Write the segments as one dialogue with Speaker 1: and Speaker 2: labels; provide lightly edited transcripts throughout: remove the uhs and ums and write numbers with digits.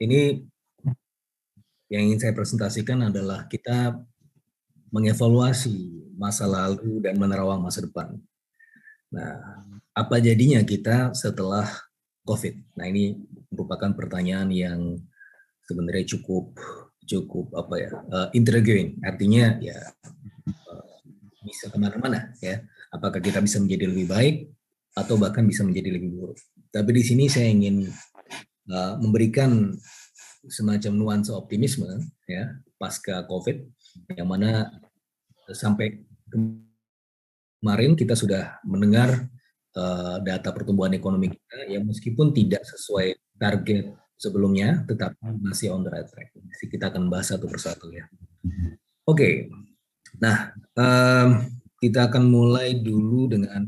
Speaker 1: Ini yang ingin saya presentasikan adalah kita mengevaluasi masa lalu dan menerawang masa depan. Nah, apa jadinya kita setelah COVID? Nah, ini merupakan pertanyaan yang sebenarnya cukup apa ya, intriguing. Artinya ya bisa kemana-mana ya. Apakah kita bisa menjadi lebih baik atau bahkan bisa menjadi lebih buruk. Tapi di sini saya ingin memberikan semacam nuansa optimisme ya pasca COVID, yang mana sampai kemarin kita sudah mendengar data pertumbuhan ekonomi kita yang meskipun tidak sesuai target sebelumnya, tetapi masih on the right track. Jadi kita akan bahas satu persatu ya. Oke, nah kita akan mulai dulu dengan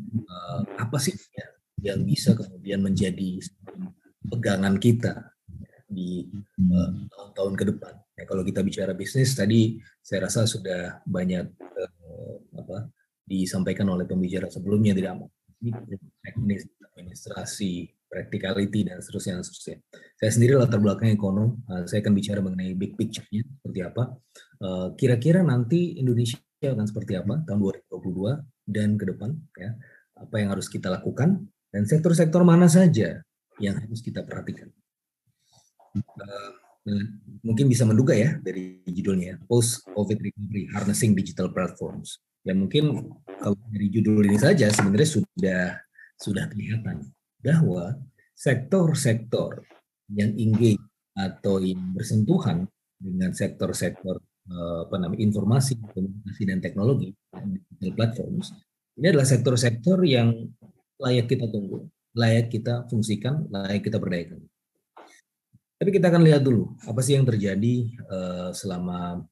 Speaker 1: apa sih ya, yang bisa kemudian menjadi pegangan kita di tahun-tahun ke depan. Ya, kalau kita bicara bisnis tadi, saya rasa sudah banyak disampaikan oleh pembicara sebelumnya, tidak teknis, administrasi, practicality, dan seterusnya, dan seterusnya. Saya sendiri latar belakang ekonom, saya akan bicara mengenai big picture-nya seperti apa. Kira-kira nanti Indonesia akan seperti apa tahun 2022 dan ke depan, ya. Apa yang harus kita lakukan, dan sektor-sektor mana saja yang harus kita perhatikan. Mungkin bisa menduga ya dari judulnya, Post COVID Recovery Harnessing Digital Platforms. Ya mungkin kalau dari judul ini saja sebenarnya sudah kelihatan bahwa sektor-sektor yang engage atau yang bersentuhan dengan sektor-sektor informasi, komunikasi dan teknologi digital platforms, ini adalah sektor-sektor yang layak kita tunggu, layak kita fungsikan, layak kita berdayakan. Tapi kita akan lihat dulu apa sih yang terjadi selama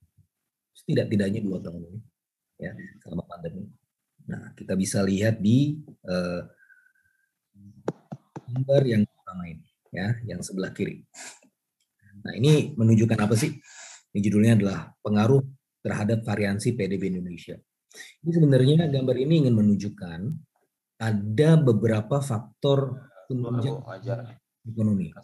Speaker 1: tidak-tidaknya 2 tahun ini, ya, selama pandemi. Nah, kita bisa lihat di gambar yang pertama ini, ya, yang sebelah kiri. Nah, ini menunjukkan apa sih? Ini judulnya adalah pengaruh terhadap variansi PDB Indonesia. Ini sebenarnya gambar ini ingin menunjukkan ada beberapa faktor penunjang ekonomi.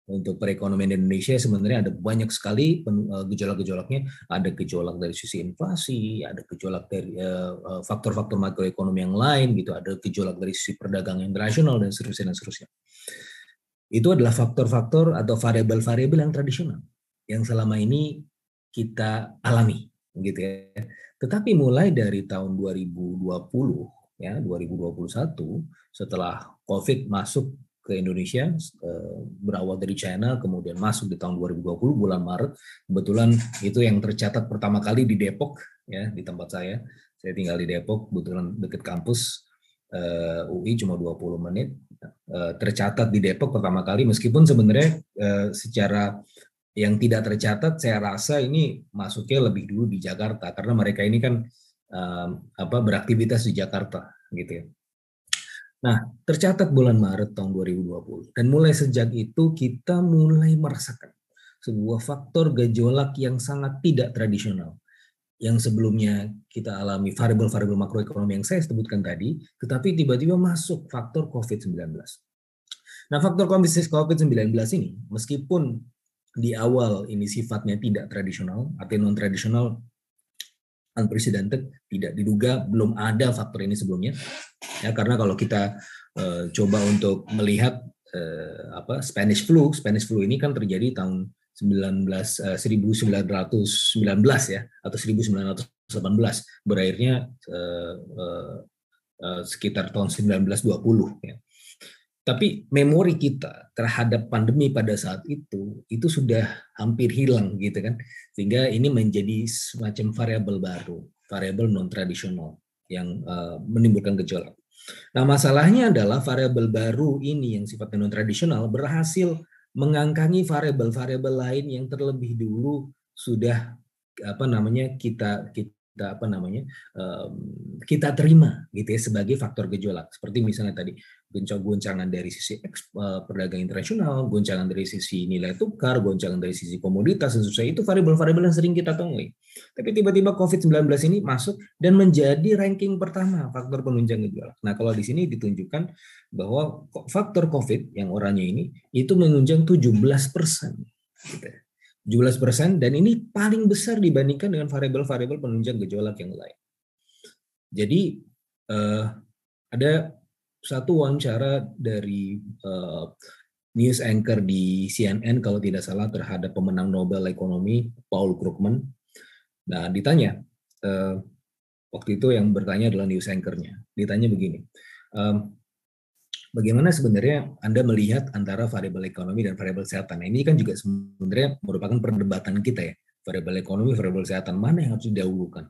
Speaker 1: Untuk perekonomian Indonesia sebenarnya ada banyak sekali gejolak-gejolaknya. Ada gejolak dari sisi inflasi, ada gejolak dari faktor-faktor makroekonomi yang lain gitu, ada gejolak dari sisi perdagangan internasional dan seterusnya. Itu adalah faktor-faktor atau variabel-variabel yang tradisional yang selama ini kita alami gitu ya. Tetapi mulai dari tahun 2020 ya, 2021 setelah COVID masuk ke Indonesia, berawal dari China, kemudian masuk di tahun 2020 bulan Maret. Kebetulan itu yang tercatat pertama kali di Depok, ya, di tempat saya. Saya tinggal di Depok, kebetulan dekat kampus UI cuma 20 menit. Tercatat di Depok pertama kali, meskipun sebenarnya secara yang tidak tercatat, saya rasa ini masuknya lebih dulu di Jakarta, karena mereka ini kan beraktivitas di Jakarta, gitu ya. Nah, tercatat bulan Maret tahun 2020, dan mulai sejak itu kita mulai merasakan sebuah faktor gejolak yang sangat tidak tradisional. Yang sebelumnya kita alami variabel-variabel makroekonomi yang saya sebutkan tadi, tetapi tiba-tiba masuk faktor COVID-19. Nah, faktor COVID-19 ini, meskipun di awal ini sifatnya tidak tradisional, atau non-tradisional, unprecedented, tidak diduga, belum ada faktor ini sebelumnya. Ya, karena kalau kita coba untuk melihat Spanish flu ini kan terjadi tahun 1919 ya, atau 1918, berakhirnya sekitar tahun 1920 ya. Tapi memori kita terhadap pandemi pada saat itu sudah hampir hilang gitu kan, sehingga ini menjadi semacam variabel baru, variabel non tradisional yang menimbulkan gejolak. Nah, masalahnya adalah variabel baru ini yang sifatnya non tradisional berhasil mengangkangi variabel-variabel lain yang terlebih dulu sudah kita kita terima gitu ya sebagai faktor gejolak. Seperti misalnya tadi goncangan dari sisi perdagangan internasional, goncangan dari sisi nilai tukar, goncangan dari sisi komoditas dan sebagainya, itu variabel-variabel yang sering kita temui. Tapi tiba-tiba COVID-19 ini masuk dan menjadi ranking pertama faktor penunjang gejolak. Nah, kalau di sini ditunjukkan bahwa faktor COVID yang oranye ini itu menunjang 17%. Gitu. 17%, dan ini paling besar dibandingkan dengan variabel-variabel penunjang gejolak yang lain. Jadi ada satu wawancara dari news anchor di CNN kalau tidak salah terhadap pemenang Nobel Ekonomi Paul Krugman. Nah, ditanya waktu itu yang bertanya adalah news anchor-nya. Ditanya begini, bagaimana sebenarnya Anda melihat antara variabel ekonomi dan variabel kesehatan? Nah, ini kan juga sebenarnya merupakan perdebatan kita ya. Variabel ekonomi, variabel kesehatan, mana yang harus didahulukan?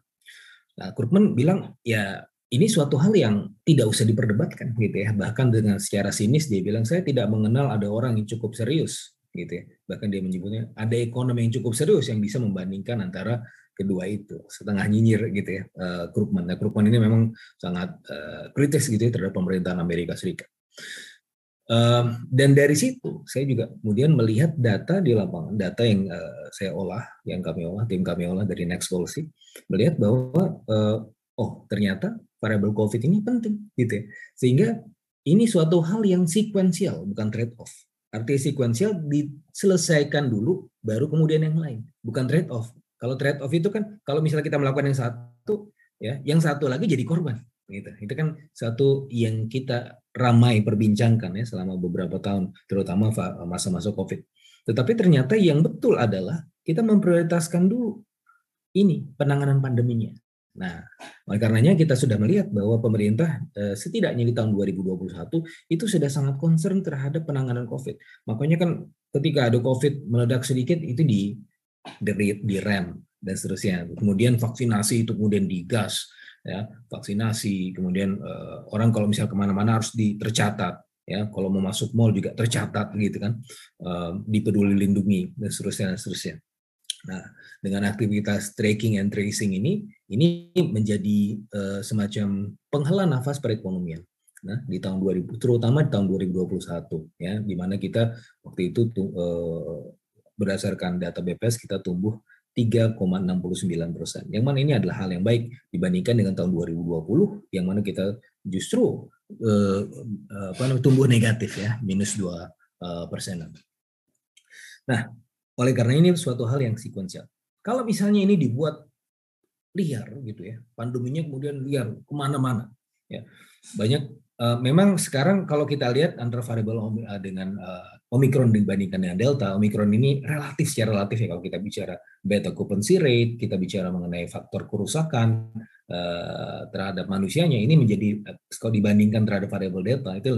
Speaker 1: Nah, Krugman bilang, ya ini suatu hal yang tidak usah diperdebatkan gitu ya. Bahkan dengan secara sinis dia bilang, saya tidak mengenal ada orang yang cukup serius gitu ya. Bahkan dia menyebutnya ada ekonomi yang cukup serius yang bisa membandingkan antara kedua itu. Setengah nyinyir gitu ya Krugman. Nah, Krugman ini memang sangat kritis gitu ya terhadap pemerintahan Amerika Serikat. Dan dari situ saya juga kemudian melihat data di lapangan, data yang saya olah, yang kami olah, tim kami olah dari Next Policy, melihat bahwa ternyata variabel COVID ini penting gitu ya. Sehingga ini suatu hal yang sekuensial, bukan trade off. Artinya sekuensial diselesaikan dulu baru kemudian yang lain, bukan trade off. Kalau trade off itu kan kalau misalnya kita melakukan yang satu ya, yang satu lagi jadi korban gitu. Itu kan satu yang kita ramai perbincangkan ya selama beberapa tahun, terutama masa-masa COVID. Tetapi ternyata yang betul adalah kita memprioritaskan dulu ini penanganan pandeminya. Nah, oleh karenanya kita sudah melihat bahwa pemerintah setidaknya di tahun 2021 itu sudah sangat concern terhadap penanganan COVID. Makanya kan ketika ada COVID meledak sedikit itu di rem dan seterusnya. Kemudian vaksinasi itu kemudian digas. Ya, vaksinasi, kemudian orang kalau misalnya kemana-mana harus tercatat, ya, kalau mau masuk mall juga tercatat gitu kan, di Peduli Lindungi dan seterusnya. Nah, dengan aktivitas tracking and tracing ini menjadi semacam penghela nafas perekonomian. Nah, di tahun 2000, terutama di tahun 2021, ya, di mana kita waktu itu berdasarkan data BPS kita tumbuh 3,69%. Yang mana ini adalah hal yang baik dibandingkan dengan tahun 2020 yang mana kita justru tumbuh negatif ya, minus 2%. Nah, oleh karena ini suatu hal yang sekuensial. Kalau misalnya ini dibuat liar gitu ya, pandeminya kemudian liar kemana-mana, ya banyak. Memang sekarang kalau kita lihat antara variabel dengan Omicron dibandingkan dengan Delta, Omicron ini secara relatif ya, kalau kita bicara bed occupancy rate, kita bicara mengenai faktor kerusakan terhadap manusianya, ini menjadi kalau dibandingkan terhadap variabel Delta itu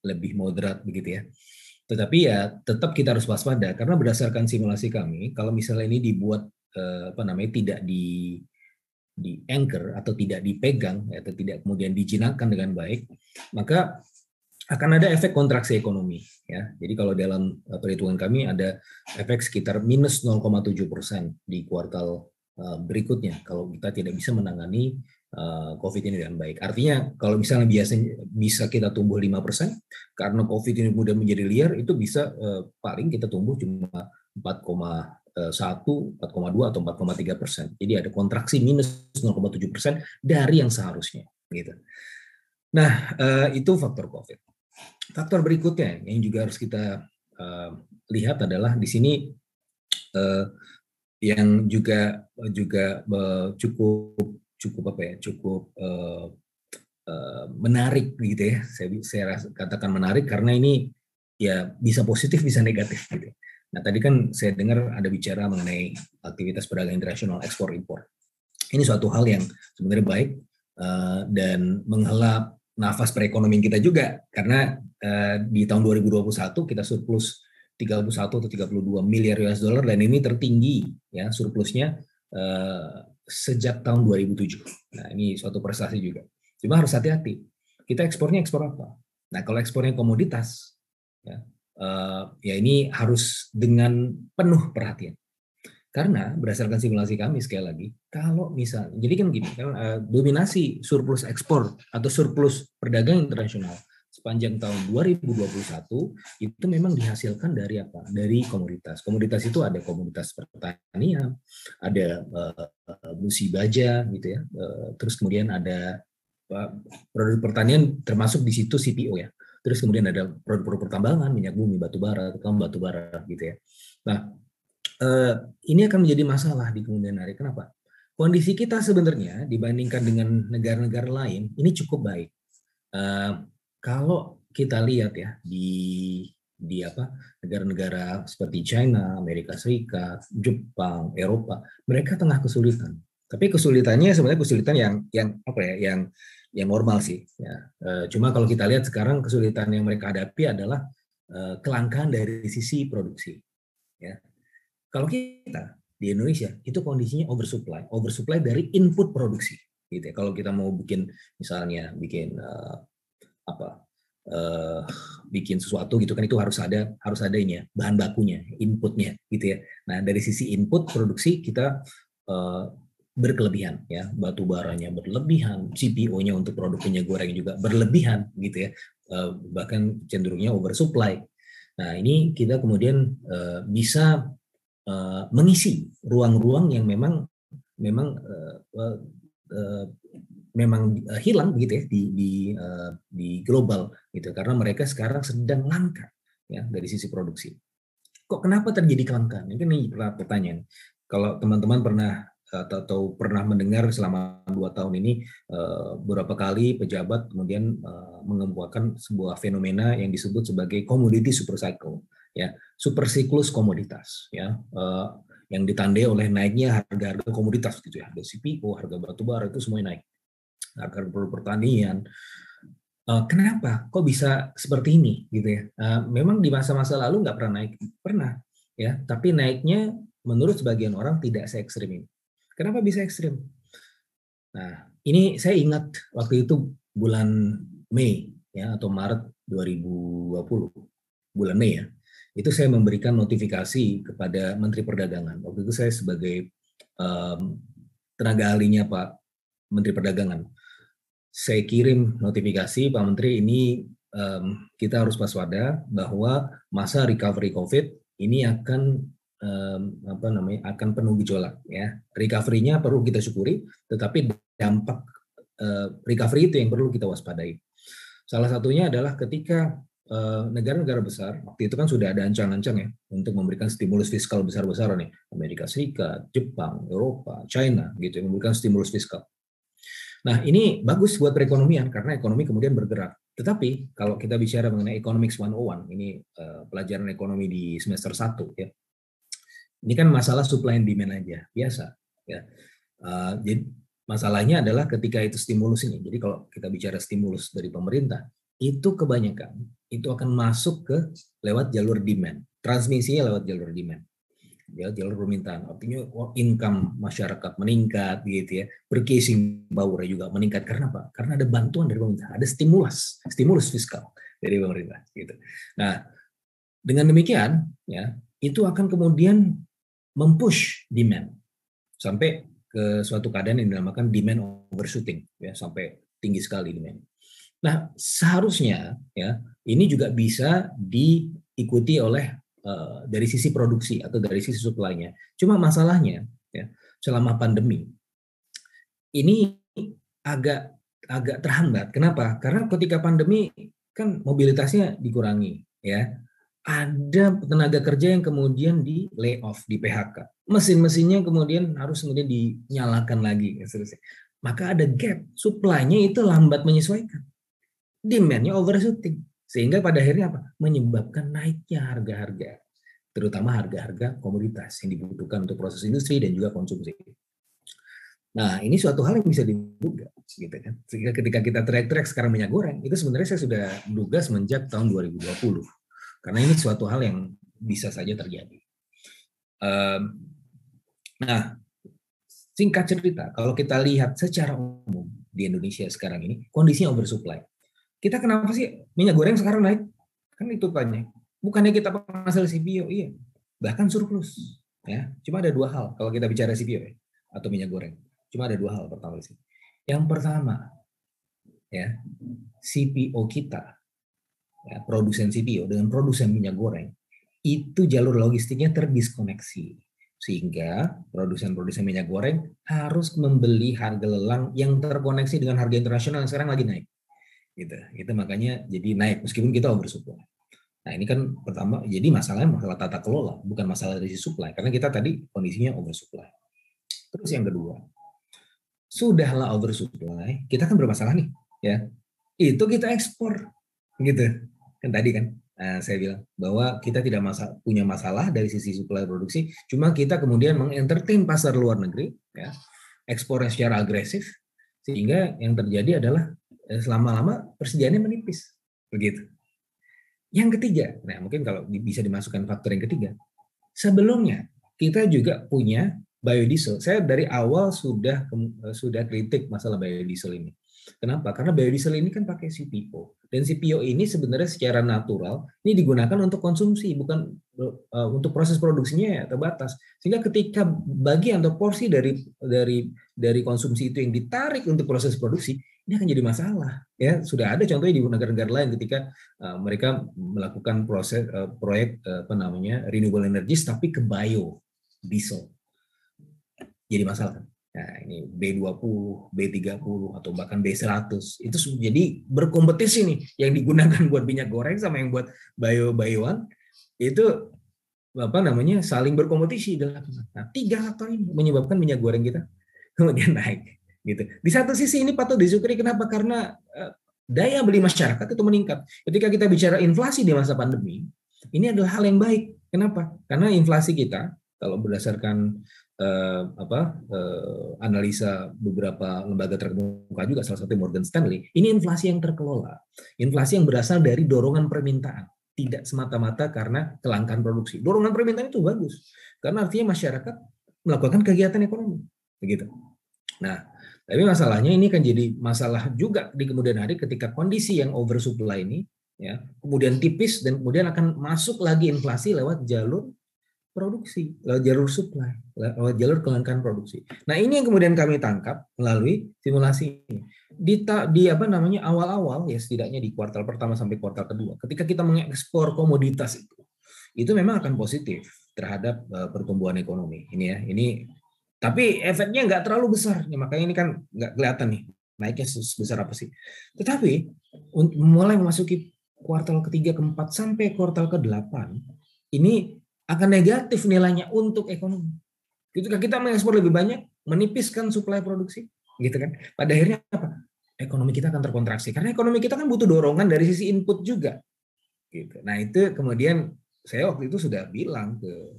Speaker 1: lebih moderat begitu ya. Tetapi ya tetap kita harus waspada karena berdasarkan simulasi kami, kalau misalnya ini dibuat tidak di anchor atau tidak dipegang atau tidak kemudian dijinakkan dengan baik, maka akan ada efek kontraksi ekonomi ya. Jadi kalau dalam perhitungan kami ada efek sekitar minus 0,7% di kuartal berikutnya kalau kita tidak bisa menangani COVID ini dengan baik. Artinya kalau misalnya biasanya bisa kita tumbuh 5%, karena COVID ini kemudian menjadi liar, itu bisa paling kita tumbuh cuma 4,1, 4,2 atau 4,3%. Jadi ada kontraksi minus 0,7% dari yang seharusnya. Gitu. Nah, itu faktor COVID. Faktor berikutnya yang juga harus kita lihat adalah di sini yang juga cukup menarik gitu ya. Saya katakan menarik karena ini ya bisa positif bisa negatif gitu. Nah, tadi kan saya dengar ada bicara mengenai aktivitas perdagangan internasional ekspor impor. Ini suatu hal yang sebenarnya baik dan menghela nafas perekonomian kita juga karena di tahun 2021 kita surplus 31 atau 32 miliar US dollar dan ini tertinggi ya surplusnya sejak tahun 2007. Nah, ini suatu prestasi juga. Cuma harus hati-hati. Kita ekspornya ekspor apa? Nah, kalau ekspornya komoditas ya ini harus dengan penuh perhatian. Karena berdasarkan simulasi kami sekali lagi, kalau misalnya, jadi kan gini, kan dominasi surplus ekspor atau surplus perdagangan internasional sepanjang tahun 2021 itu memang dihasilkan dari apa? Dari komoditas. Komoditas itu ada komoditas pertanian, ada busi baja gitu ya. Terus kemudian ada produk pertanian termasuk di situ CPO ya. Terus kemudian ada produk-produk pertambangan, minyak bumi, batu bara, gitu ya. Nah, ini akan menjadi masalah di kemudian hari. Kenapa? Kondisi kita sebenarnya dibandingkan dengan negara-negara lain ini cukup baik. Kalau kita lihat ya di apa negara-negara seperti China, Amerika Serikat, Jepang, Eropa, mereka tengah kesulitan. Tapi kesulitannya sebenarnya kesulitan yang apa ya, yang normal sih. Ya. Cuma kalau kita lihat sekarang kesulitan yang mereka hadapi adalah kelangkaan dari sisi produksi. Ya. Kalau kita di Indonesia itu kondisinya oversupply dari input produksi. Gitu ya. Kalau kita mau bikin misalnya apa bikin sesuatu gitu kan itu harus ada ini ya, bahan bakunya, inputnya gitu ya. Nah dari sisi input produksi kita berkelebihan ya, batu baranya berlebihan, CPO-nya untuk produk minyak goreng juga berlebihan gitu ya, bahkan cenderungnya oversupply. Nah ini kita kemudian bisa mengisi ruang-ruang yang memang hilang gitu ya di global gitu karena mereka sekarang sedang langka ya dari sisi produksi. Kok kenapa terjadi kelangkaan? Ini pertanyaan. Kalau teman-teman pernah atau pernah mendengar selama 2 tahun ini beberapa kali pejabat kemudian mengemukakan sebuah fenomena yang disebut sebagai commodity super cycle ya, super siklus komoditas ya, yang ditandai oleh naiknya harga-harga komoditas gitu ya, harga CPO, harga batu bara itu semuanya naik, harga produk pertanian. Kenapa? Kok bisa seperti ini gitu ya? Memang di masa-masa lalu nggak pernah naik, pernah ya, tapi naiknya menurut sebagian orang tidak se-ekstrim ini. Kenapa bisa ekstrim? Nah, ini saya ingat waktu itu bulan Mei ya atau Maret 2020, bulan Mei ya. Itu saya memberikan notifikasi kepada Menteri Perdagangan. Waktu itu saya sebagai tenaga ahlinya Pak Menteri Perdagangan. Saya kirim notifikasi Pak Menteri ini kita harus waspada bahwa masa recovery COVID ini akan akan penuh gejolak ya. Recovery-nya perlu kita syukuri, tetapi dampak recovery itu yang perlu kita waspadai. Salah satunya adalah ketika negara-negara besar waktu itu kan sudah ada ancang-ancang ya untuk memberikan stimulus fiskal besar-besaran nih, Amerika Serikat, Jepang, Eropa, China gitu memberikan stimulus fiskal. Nah, ini bagus buat perekonomian karena ekonomi kemudian bergerak. Tetapi kalau kita bicara mengenai Economics 101, ini pelajaran ekonomi di semester 1 ya. Ini kan masalah supply and demand aja, biasa ya. Jadi masalahnya adalah ketika itu stimulus ini. Jadi kalau kita bicara stimulus dari pemerintah, itu kebanyakan itu akan masuk ke lewat jalur demand. Transmisinya lewat jalur demand. Ya, jalur permintaan. Artinya income masyarakat meningkat gitu ya. Purchasing power juga meningkat karena apa? Karena ada bantuan dari pemerintah, ada stimulus fiskal dari pemerintah gitu. Nah, dengan demikian ya, itu akan kemudian mempush demand sampai ke suatu keadaan yang dinamakan demand overshooting ya, sampai tinggi sekali demand. Nah, seharusnya ya ini juga bisa diikuti oleh dari sisi produksi atau dari sisi supply-nya. Cuma masalahnya ya, selama pandemi ini agak terhambat. Kenapa? Karena ketika pandemi kan mobilitasnya dikurangi ya. Ada tenaga kerja yang kemudian di layoff, di PHK. Mesin-mesinnya kemudian harus dinyalakan lagi. Maka ada gap, supply-nya itu lambat menyesuaikan. Demand-nya overshooting. Sehingga pada akhirnya apa? Menyebabkan naiknya harga-harga. Terutama harga-harga komoditas yang dibutuhkan untuk proses industri dan juga konsumsi. Nah, ini suatu hal yang bisa diduga, gitu kan. Sehingga ketika kita track sekarang minyak goreng, itu sebenarnya saya sudah duga semenjak tahun 2020. Karena ini suatu hal yang bisa saja terjadi. Nah, singkat cerita, kalau kita lihat secara umum di Indonesia sekarang ini, kondisinya oversupply. Kita kenapa sih minyak goreng sekarang naik? Kan itu tanya. Bukannya kita penghasil CPO, iya. Bahkan surplus. Ya, cuma ada dua hal kalau kita bicara CPO ya, atau minyak goreng. Cuma ada dua hal pertama sih. Yang pertama, ya, CPO kita, ya, produsen CPO dengan produsen minyak goreng itu jalur logistiknya terdiskoneksi, sehingga produsen-produsen minyak goreng harus membeli harga lelang yang terkoneksi dengan harga internasional yang sekarang lagi naik. Gitu. Itu makanya jadi naik meskipun kita oversupply. Nah, ini kan pertama, jadi masalahnya masalah tata kelola, bukan masalah dari supply, karena kita tadi kondisinya oversupply. Terus yang kedua, sudahlah oversupply, kita kan bermasalah nih, ya. Itu kita ekspor, gitu. Kan tadi kan saya bilang bahwa kita tidak punya masalah dari sisi supply produksi, cuma kita kemudian mengentertain pasar luar negeri, ya, ekspornya secara agresif, sehingga yang terjadi adalah selama-lama persediaannya menipis, begitu. Yang ketiga, nah mungkin kalau bisa dimasukkan faktor yang ketiga, sebelumnya kita juga punya biodiesel. Saya dari awal sudah kritik masalah biodiesel ini. Kenapa? Karena biodiesel ini kan pakai CPO. Dan CPO ini sebenarnya secara natural ini digunakan untuk konsumsi, bukan untuk proses produksinya ya terbatas. Sehingga ketika bagian atau porsi dari konsumsi itu yang ditarik untuk proses produksi, ini akan jadi masalah. Ya, sudah ada contohnya di negara-negara lain ketika mereka melakukan proyek renewable energies tapi ke biodiesel. Jadi masalah kan. Nah, ini B20, B30 atau bahkan B100 itu jadi berkompetisi nih, yang digunakan buat minyak goreng sama yang buat bio-bioan itu saling berkompetisi. Nah, tiga faktor ini menyebabkan minyak goreng kita kemudian naik gitu. Di satu sisi ini patut disyukuri, kenapa? Karena daya beli masyarakat itu meningkat. Ketika kita bicara inflasi di masa pandemi, ini adalah hal yang baik. Kenapa? Karena inflasi kita kalau berdasarkan analisa beberapa lembaga terkemuka juga, salah satu Morgan Stanley, ini inflasi yang terkelola, inflasi yang berasal dari dorongan permintaan, tidak semata-mata karena kelangkaan produksi. Dorongan permintaan itu bagus, karena artinya masyarakat melakukan kegiatan ekonomi, begitu. Nah, tapi masalahnya ini kan jadi masalah juga di kemudian hari ketika kondisi yang oversupply ini, ya, kemudian tipis dan kemudian akan masuk lagi inflasi lewat jalur produksi, lewat jalur supply, lewat jalur kelangkaan produksi. Nah, ini yang kemudian kami tangkap melalui simulasi ini. Di awal-awal ya, setidaknya di kuartal pertama sampai kuartal kedua, ketika kita mengekspor komoditas itu memang akan positif terhadap pertumbuhan ekonomi. Ini ya, ini tapi efeknya nggak terlalu besar, ya, makanya ini kan nggak kelihatan nih naiknya sebesar apa sih. Tetapi mulai memasuki kuartal ketiga, keempat sampai kuartal ke-8 ini akan negatif nilainya untuk ekonomi. Ketika kita mengekspor lebih banyak, menipiskan suplai produksi, gitu kan. Pada akhirnya apa? Ekonomi kita akan terkontraksi karena ekonomi kita kan butuh dorongan dari sisi input juga. Gitu. Nah, itu kemudian saya waktu itu sudah bilang ke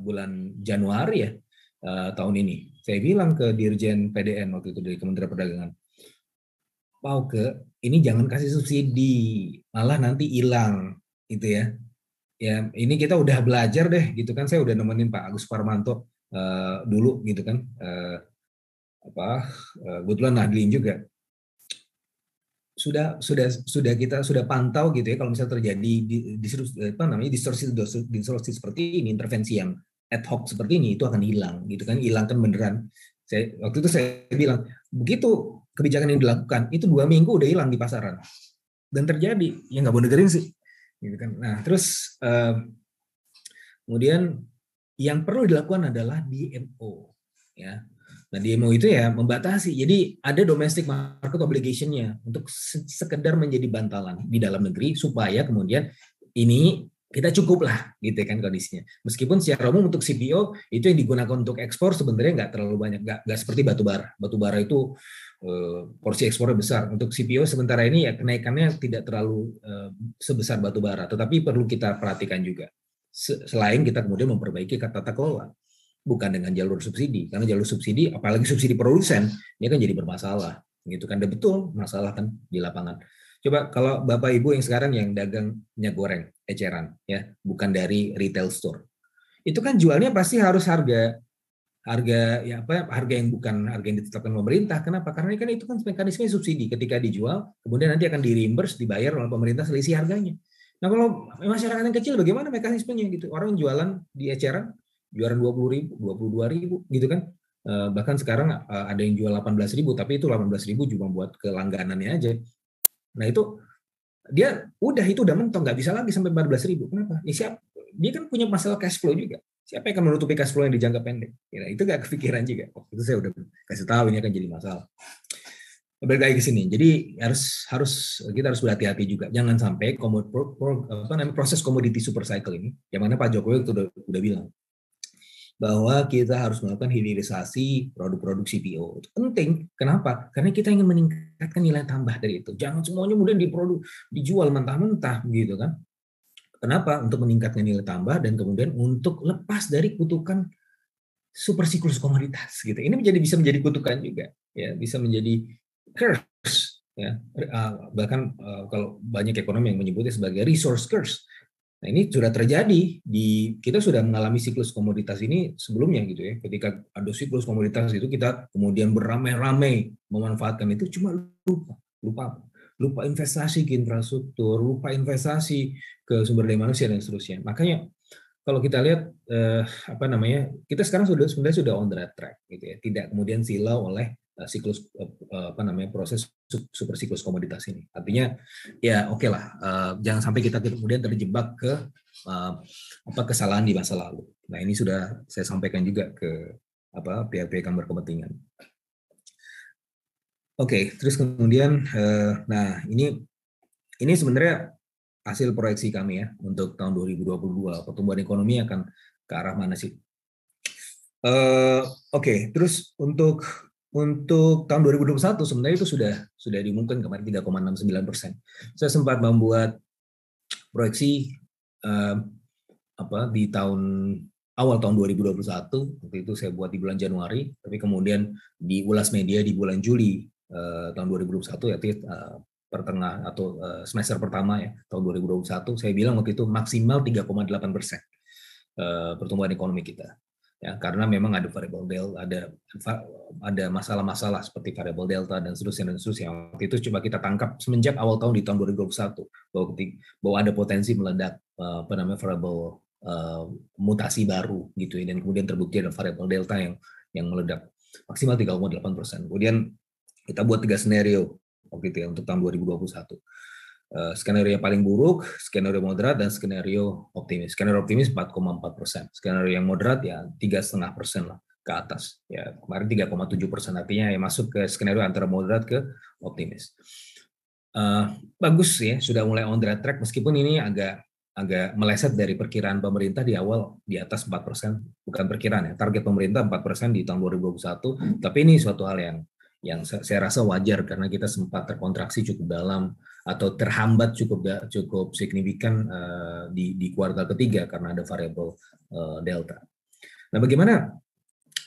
Speaker 1: bulan Januari ya tahun ini. Saya bilang ke Dirjen PDN waktu itu dari Kementerian Perdagangan, Pauke, ini jangan kasih subsidi, malah nanti hilang, gitu ya. Ya, ini kita udah belajar deh, gitu kan. Saya udah nemenin Pak Agus Parmanto dulu, gitu kan. Kebetulan Nadlin juga. Kita sudah pantau gitu ya, kalau misalnya terjadi distorsi seperti ini, intervensi yang ad hoc seperti ini, itu akan hilang, gitu kan. Hilang kan beneran. Waktu itu saya bilang, begitu kebijakan yang dilakukan, itu 2 minggu udah hilang di pasaran. Dan terjadi, ya nggak boleh dengerin sih. Gitu kan. Nah, terus kemudian yang perlu dilakukan adalah DMO, ya. Nah, DMO itu ya membatasi. Jadi ada domestic market obligation-nya untuk sekedar menjadi bantalan di dalam negeri supaya kemudian ini kita cukup lah, gitu kan kondisinya. Meskipun secara umum untuk CPO itu yang digunakan untuk ekspor sebenarnya nggak terlalu banyak, nggak seperti batubara. Batubara itu porsi ekspornya besar. Untuk CPO sementara ini ya kenaikannya tidak terlalu sebesar batubara, tetapi perlu kita perhatikan juga. Selain kita kemudian memperbaiki tata kelola, bukan dengan jalur subsidi, karena jalur subsidi, apalagi subsidi produsen, ini kan jadi bermasalah, gitu kan. Dan betul masalah kan di lapangan. Coba kalau Bapak Ibu yang sekarang yang dagang minyak goreng eceran, ya, bukan dari retail store, itu kan jualnya pasti harus harga yang bukan harga yang ditetapkan pemerintah. Kenapa? Karena kan itu kan mekanisme subsidi. Ketika dijual, kemudian nanti akan di-reimburse, dibayar oleh pemerintah selisih harganya. Nah, kalau masyarakat yang kecil bagaimana mekanismenya gitu? Orang jualan di eceran, jualan 20.000, 22.000 gitu kan. Bahkan sekarang ada yang jual 18.000, tapi itu 18.000 cuma buat kelangganannya aja. Nah itu dia udah mentok, nggak bisa lagi sampai 14.000. Kenapa? Ya dia kan punya masalah cash flow juga. Siapa yang akan menutupi cash flow yang di jangka pendek? Ya, itu nggak kepikiran juga. Waktu itu saya udah kasih tahu ini akan jadi masalah. Balik lagi ke sini. Jadi kita harus berhati-hati juga. Jangan sampai proses komoditi super cycle ini, yang mana Pak Jokowi itu udah bilang bahwa kita harus melakukan hilirisasi produk-produk CPO. Itu penting. Kenapa? Karena kita ingin meningkatkan nilai tambah dari itu. Jangan semuanya kemudian dijual mentah-mentah gitu kan. Kenapa? Untuk meningkatkan nilai tambah dan kemudian untuk lepas dari kutukan super siklus komoditas gitu. Ini bisa menjadi kutukan juga, ya, bisa menjadi curse, ya. Bahkan kalau banyak ekonomi yang menyebutnya sebagai resource curse. Nah, ini sudah terjadi kita sudah mengalami siklus komoditas ini sebelumnya gitu ya. Ketika ada siklus komoditas itu kita kemudian beramai-ramai memanfaatkan itu, cuma lupa investasi ke infrastruktur, lupa investasi ke sumber daya manusia dan seterusnya. Makanya kalau kita lihat kita sekarang sebenarnya sudah on the right track gitu ya. Tidak kemudian silau oleh siklus proses super siklus komoditas ini. Artinya ya oke lah, jangan sampai kita kemudian terjebak ke kesalahan di masa lalu. Nah, ini sudah saya sampaikan juga ke pihak-pihak yang berkepentingan. Oke, terus kemudian nah ini sebenarnya hasil proyeksi kami ya untuk tahun 2022, pertumbuhan ekonomi akan ke arah mana sih? Oke, terus untuk tahun 2021 sebenarnya itu sudah diumumkan kemarin 3,69%. Saya sempat membuat proyeksi di awal tahun 2021, waktu itu saya buat di bulan Januari, tapi kemudian diulas media di bulan Juli tahun 2021, yaitu pertengahan atau semester pertama ya tahun 2021, saya bilang waktu itu maksimal 3,8% pertumbuhan ekonomi kita. Ya, karena memang ada variabel delta, ada masalah-masalah seperti variabel delta dan seterusnya. Waktu itu coba kita tangkap semenjak awal tahun di tahun 2021 bahwa ada potensi meledak variabel mutasi baru gitu ya, dan kemudian terbukti ada variabel delta yang meledak maksimal 3,8%. Kemudian kita buat 3 skenario waktu itu ya untuk tahun 2021. Skenario yang paling buruk, skenario moderat, dan skenario optimis. Skenario optimis 4,4%. Skenario yang moderat ya 3,5% lah ke atas. Ya kemarin 3,7%, artinya ya masuk ke skenario antara moderat ke optimis. Bagus ya, sudah mulai on the right track meskipun ini agak meleset dari perkiraan pemerintah di awal di atas 4%, bukan perkiraan ya, target pemerintah 4% di tahun 2021, tapi ini suatu hal yang saya rasa wajar karena kita sempat terkontraksi cukup dalam atau terhambat cukup signifikan di kuartal ketiga karena ada variabel delta. Nah, bagaimana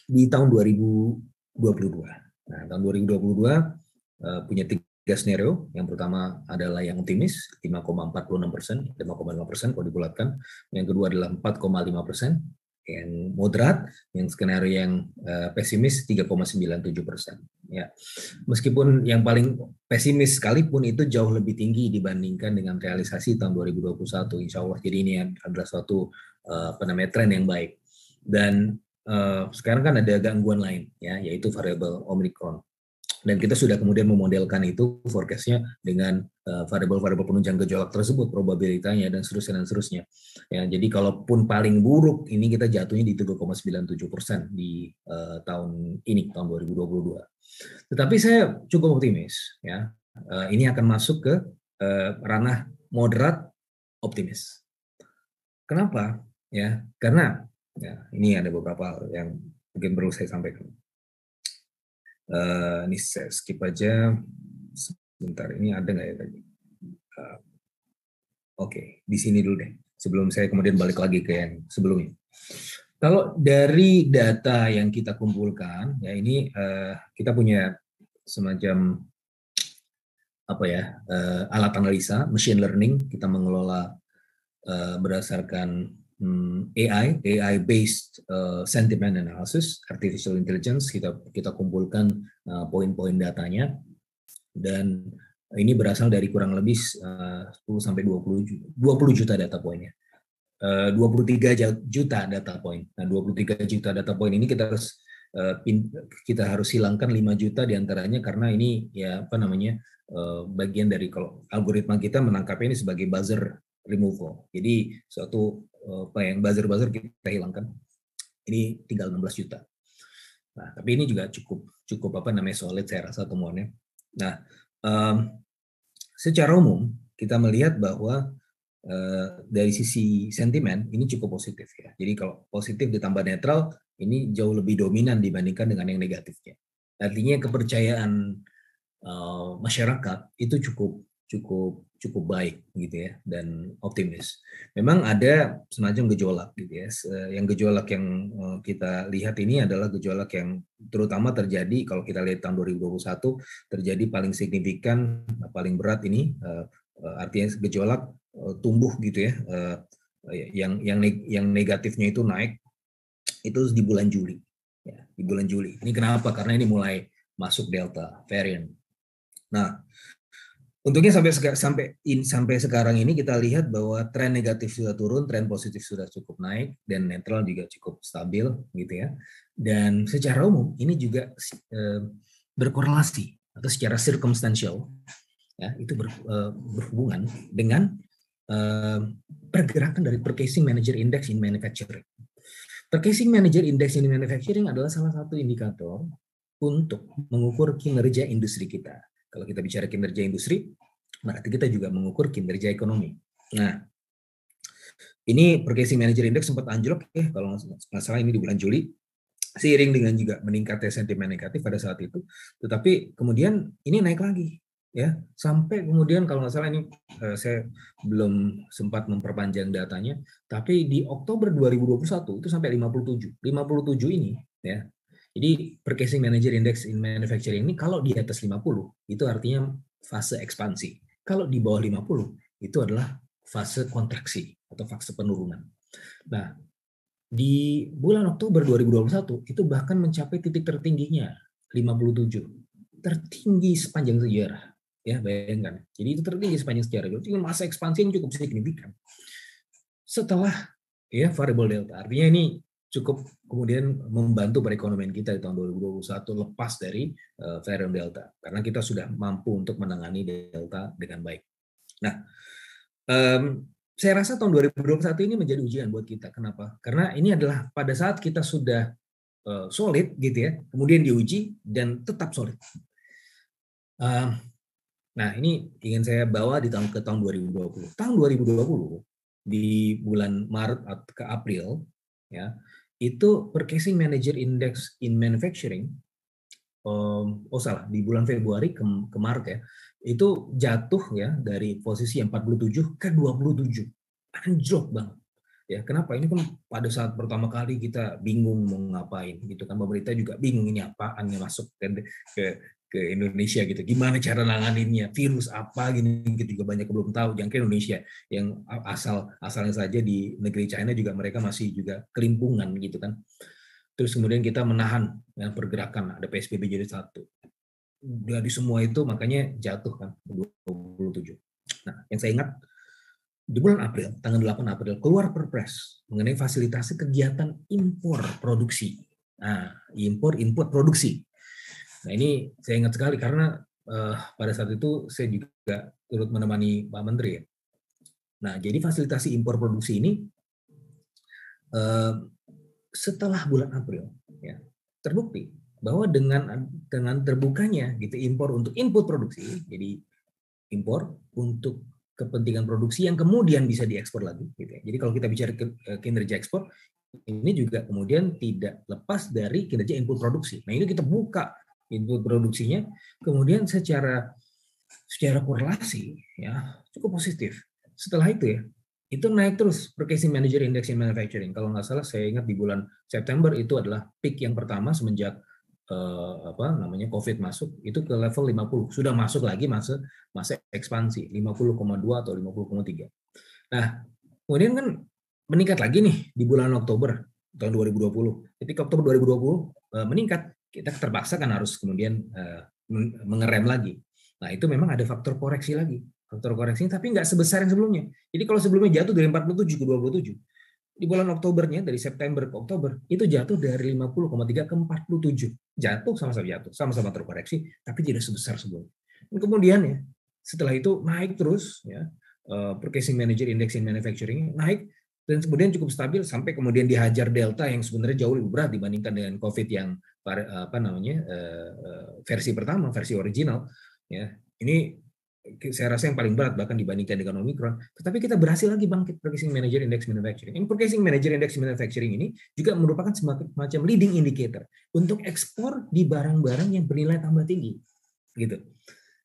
Speaker 1: di tahun 2022? Nah, tahun 2022 punya 3 skenario. Yang pertama adalah yang optimis 5,46%, 5,5% kalau dibulatkan. Yang kedua adalah 4,5%. Yang moderat, yang skenario yang pesimis 3,97%. Ya, meskipun yang paling pesimis sekalipun itu jauh lebih tinggi dibandingkan dengan realisasi tahun 2021, insya Allah. Jadi ini adalah suatu tren yang baik. Dan sekarang kan ada gangguan lain, ya, yaitu variabel Omicron. Dan kita sudah kemudian memodelkan itu forecast-nya dengan variabel-variabel penunjang gejolak tersebut, probabilitasnya dan seterusnya. Ya, jadi kalaupun paling buruk ini kita jatuhnya di 3,97% di tahun 2022. Tetapi saya cukup optimis ya. Ini akan masuk ke ranah moderat optimis. Kenapa? Ya, karena ya, ini ada beberapa yang mungkin perlu saya sampaikan. Ini saya skip aja sebentar, ini ada nggak ya tadi? Oke, di sini dulu deh sebelum saya kemudian balik lagi ke yang sebelumnya. Kalau dari data yang kita kumpulkan ya, ini kita punya semacam alat analisa machine learning. Kita mengelola berdasarkan AI based sentiment analysis, artificial intelligence. Kita kumpulkan poin-poin datanya, dan ini berasal dari kurang lebih 10 sampai 20 juta data poinnya. 23 juta data point. Nah, 23 juta data point ini kita harus hilangkan 5 juta diantaranya karena ini ya apa namanya bagian dari kalau algoritma kita menangkapnya ini sebagai buzzer removal. Jadi suatu apa yang buzzer kita hilangkan. Ini tinggal 16 juta. Nah, tapi ini juga cukup apa namanya solid saya rasa temuannya. Nah, secara umum kita melihat bahwa dari sisi sentimen ini cukup positif ya. Jadi kalau positif ditambah netral ini jauh lebih dominan dibandingkan dengan yang negatifnya. Artinya kepercayaan masyarakat itu cukup baik gitu ya dan optimis. Memang ada semacam gejolak gitu ya. Yang gejolak yang kita lihat ini adalah gejolak yang terutama terjadi kalau kita lihat tahun 2021 terjadi paling signifikan, paling berat ini artinya gejolak tumbuh gitu ya. Yang negatifnya itu naik itu di bulan Juli. Ya, di bulan Juli. Ini kenapa? Karena ini mulai masuk Delta variant. Nah, untungnya sampai sekarang ini kita lihat bahwa tren negatif sudah turun, tren positif sudah cukup naik, dan netral juga cukup stabil, gitu ya. Dan secara umum ini juga berkorelasi atau secara circumstantial, ya itu berhubungan dengan pergerakan dari Purchasing Manager Index in Manufacturing. Purchasing Manager Index in Manufacturing adalah salah satu indikator untuk mengukur kinerja industri kita. Kalau kita bicara kinerja industri, berarti kita juga mengukur kinerja ekonomi. Nah, ini Purchasing Manager Index sempat anjlok ya, kalau nggak salah ini di bulan Juli, seiring dengan juga meningkatnya sentimen negatif pada saat itu. Tetapi kemudian ini naik lagi, ya sampai kemudian kalau nggak salah ini saya belum sempat memperpanjang datanya, tapi di Oktober 2021 itu sampai 57 ini, ya. Jadi Purchasing Manager Index in Manufacturing ini kalau di atas 50 itu artinya fase ekspansi. Kalau di bawah 50 itu adalah fase kontraksi atau fase penurunan. Nah, di bulan Oktober 2021 itu bahkan mencapai titik tertingginya 57. Tertinggi sepanjang sejarah. Ya, bayangkan. Jadi itu tertinggi sepanjang sejarah. Jadi masa ekspansi yang cukup signifikan. Setelah ya variable delta. Artinya ini cukup kemudian membantu perekonomian kita di tahun 2021 lepas dari varian delta karena kita sudah mampu untuk menangani delta dengan baik. Nah, saya rasa tahun 2021 ini menjadi ujian buat kita. Kenapa? Karena ini adalah pada saat kita sudah solid gitu ya, kemudian diuji dan tetap solid. Nah, ini ingin saya bawa di tahun 2020. Tahun 2020 di bulan Maret ke April ya, itu Purchasing Manager Index in Manufacturing di bulan Februari ke Maret ya, itu jatuh ya dari posisi 47 ke 27. Anjlok banget. Ya, kenapa? Ini kan pada saat pertama kali kita bingung mau ngapain gitu kan, pemerintah juga bingung ini apaan yang masuk ke Indonesia gitu. Gimana cara nanganinnya? Virus apa gini gitu juga banyak belum tahu. Jangan ke Indonesia yang asalnya saja di negeri China juga mereka masih juga kelimpungan gitu kan. Terus kemudian kita menahan ya, pergerakan, ada PSBB jadi satu. Dari semua itu makanya jatuh kan 27. Nah, yang saya ingat di bulan April, tanggal 8 April keluar Perpres mengenai fasilitasi kegiatan impor produksi. Nah, impor produksi. Nah, ini saya ingat sekali karena pada saat itu saya juga turut menemani Pak Menteri ya. Nah, jadi fasilitasi impor produksi ini setelah bulan April ya terbukti bahwa dengan terbukanya gitu impor untuk input produksi, jadi impor untuk kepentingan produksi yang kemudian bisa diekspor lagi gitu ya. Jadi kalau kita bicara kinerja ekspor ini juga kemudian tidak lepas dari kinerja input produksi. Nah, ini kita buka input produksinya kemudian secara korelasi ya cukup positif. Setelah itu ya itu naik terus Purchasing Manager Index in Manufacturing. Kalau nggak salah saya ingat di bulan September itu adalah peak yang pertama semenjak COVID masuk itu ke level 50. Sudah masuk lagi masa ekspansi 50,2 atau 50,3. Nah, kemudian kan meningkat lagi nih di bulan Oktober tahun 2020. Ketika Oktober 2020 meningkat, kita terpaksa kan harus kemudian mengerem lagi. Nah, itu memang ada faktor koreksi lagi. faktor koreksi, tapi nggak sebesar yang sebelumnya. Jadi kalau sebelumnya jatuh dari 47 ke 27, di bulan Oktobernya, dari September ke Oktober, itu jatuh dari 50,3 ke 47. Jatuh, sama-sama jatuh, sama-sama terkoreksi, tapi tidak sebesar sebelumnya. Dan kemudian ya, setelah itu naik terus, ya, Purchasing Manager Index in Manufacturing naik, dan kemudian cukup stabil sampai kemudian dihajar Delta yang sebenarnya jauh lebih berat dibandingkan dengan COVID yang versi pertama, versi original. Ya, ini saya rasa yang paling berat bahkan dibandingkan dengan Omicron. Tetapi kita berhasil lagi bangkit Purchasing Manager Index Manufacturing. Ini Purchasing Manager Index Manufacturing ini juga merupakan semacam leading indicator untuk ekspor di barang-barang yang bernilai tambah tinggi, gitu.